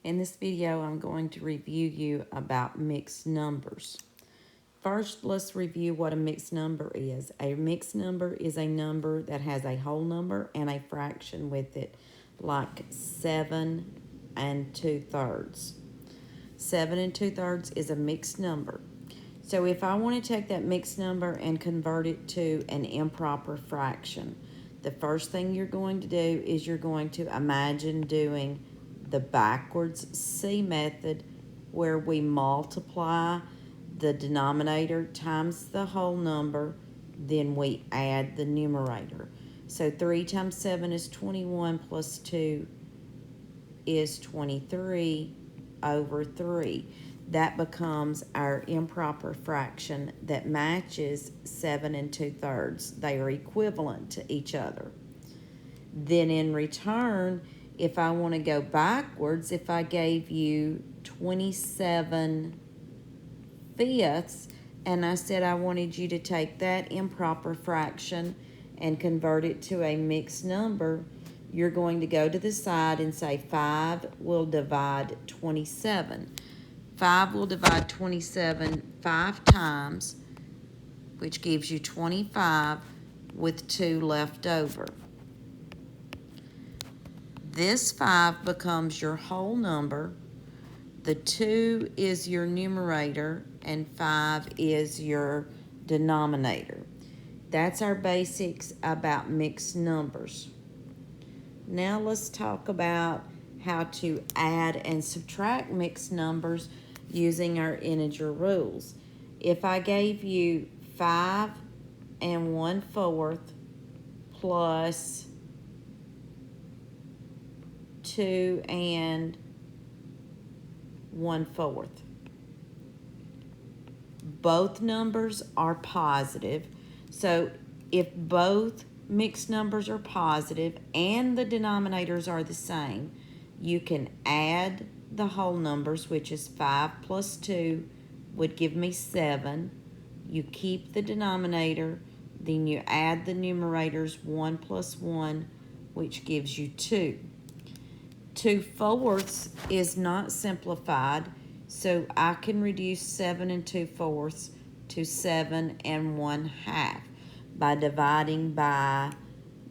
In this video, I'm going to review you about mixed numbers. First, let's review what a mixed number is. A mixed number is a number that has a whole number and a fraction with it, like 7 and 2/3. 7 and 2/3 is a mixed number. So if I want to take that mixed number and convert it to an improper fraction, the first thing you're going to do is you're going to imagine doing the backwards C method, where we multiply the denominator times the whole number, then we add the numerator. So 3 times 7 is 21, plus 2 is 23 over 3. That becomes our improper fraction that matches 7 and 2/3. They are equivalent to each other. Then in return, if I want to go backwards, if I gave you 27 fifths and I said I wanted you to take that improper fraction and convert it to a mixed number, you're going to go to the side and say 5 will divide 27. 5 will divide 27 5 times, which gives you 25 with 2 left over. This 5 becomes your whole number. The 2 is your numerator and 5 is your denominator. That's our basics about mixed numbers. Now let's talk about how to add and subtract mixed numbers using our integer rules. If I gave you 5 and 1/4 plus 2 and 1/4. Both numbers are positive. So if both mixed numbers are positive and the denominators are the same, you can add the whole numbers, which is 5 plus 2 would give me 7. You keep the denominator, then you add the numerators, 1 plus 1, which gives you 2. 2/4 is not simplified, so I can reduce 7 and 2/4 to 7 and 1/2 by dividing by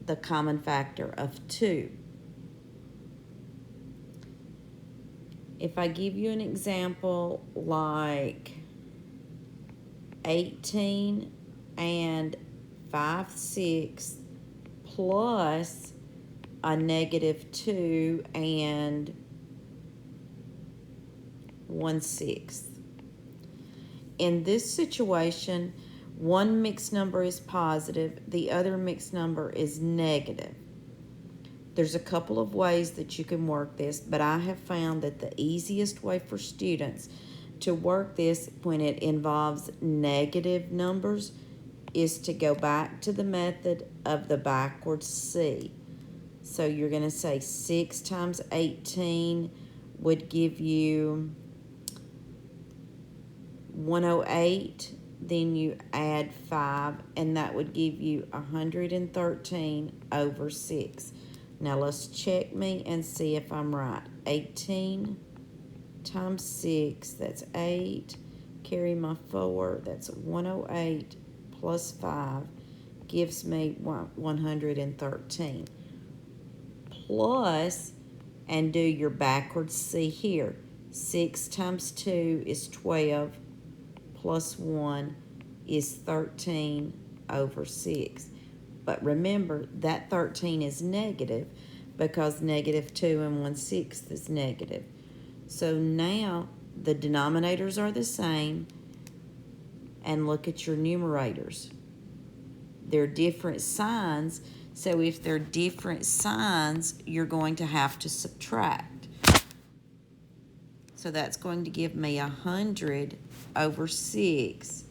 the common factor of 2. If I give you an example like 18 and 5/6 plus a -2 and 1/6. In this situation, one mixed number is positive, the other mixed number is negative. There's a couple of ways that you can work this, but I have found that the easiest way for students to work this when it involves negative numbers is to go back to the method of the backwards C. So you're going to say 6 times 18 would give you 108. Then you add 5, and that would give you 113 over 6. Now let's check me and see if I'm right. 18 times 6, that's 8. Carry my 4, that's 108 plus 5 gives me 113. Plus, and do your backwards C here. 6 times 2 is 12, plus 1 is 13 over 6. But remember, that 13 is negative because -2 and 1/6 is negative. So now the denominators are the same, and look at your numerators. They're different signs. So if they're different signs, you're going to have to subtract. So that's going to give me 100 over 6.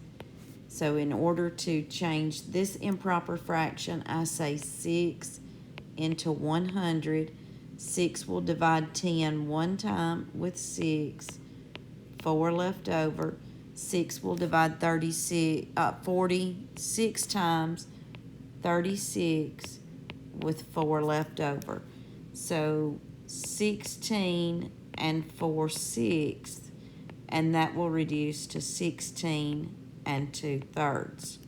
So in order to change this improper fraction, I say 6 into 100. 6 will divide 10 one time with 6. 4 left over. 6 will divide 46 times, 36 with 4 left over. So 16 and 4/6, and that will reduce to 16 and 2/3.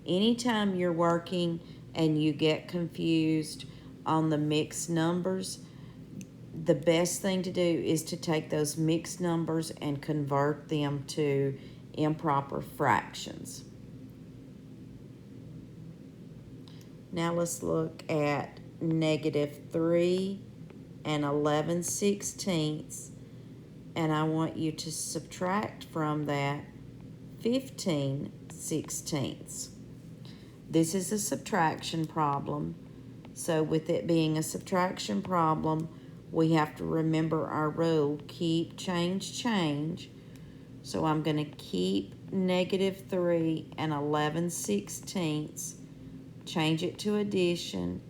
Anytime you're working and you get confused on the mixed numbers, the best thing to do is to take those mixed numbers and convert them to improper fractions. Now let's look at -3 and 11/16, and I want you to subtract from that 15/16. This is a subtraction problem, so with it being a subtraction problem, we have to remember our rule, keep, change, change. So I'm going to keep -3 and 11/16, change it to addition,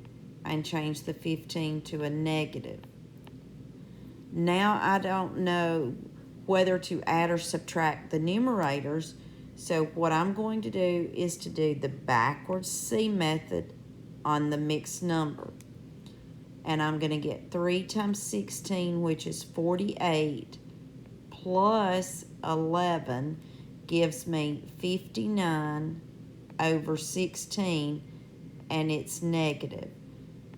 and change the 15 to a negative. Now I don't know whether to add or subtract the numerators, so what I'm going to do is to do the backwards C method on the mixed number. And I'm going to get 3 times 16, which is 48, plus 11 gives me 59 over 16, and it's negative,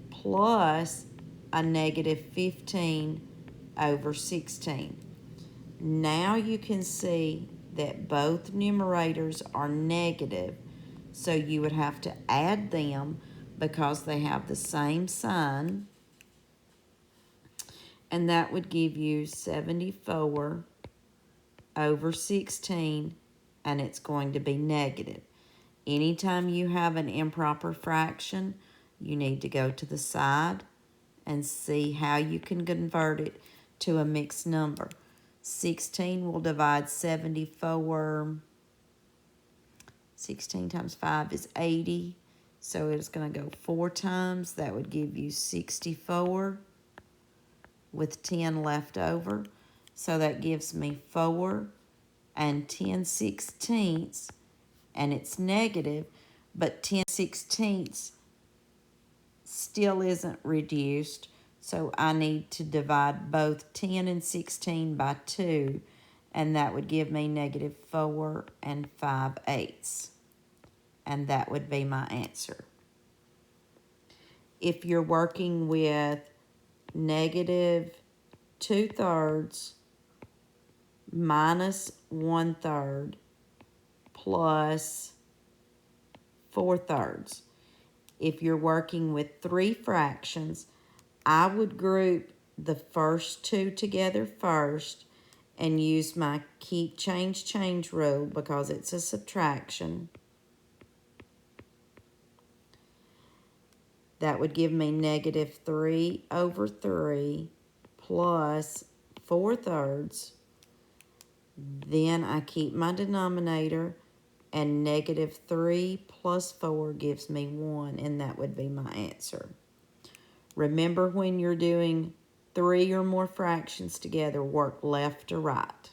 plus a -15 over 16. Now you can see that both numerators are negative, so you would have to add them because they have the same sign, and that would give you 74 over 16, and it's going to be negative. Anytime you have an improper fraction, you need to go to the side and see how you can convert it to a mixed number. 16 will divide 74. 16 times 5 is 80. So it's going to go 4 times. That would give you 64 with 10 left over. So that gives me 4 and 10/16, and it's negative, but 10/16 still isn't reduced, so I need to divide both 10 and 16 by 2, and that would give me -4 and 5/8, and that would be my answer. If you're working with -2/3 minus 1/3 plus 4/3. If you're working with 3 fractions, I would group the first 2 together first and use my keep, change, change rule because it's a subtraction. That would give me -3 over 3 plus 4/3. Then I keep my denominator, and -3 plus 4 gives me 1, and that would be my answer. Remember, when you're doing 3 or more fractions together, work left to right.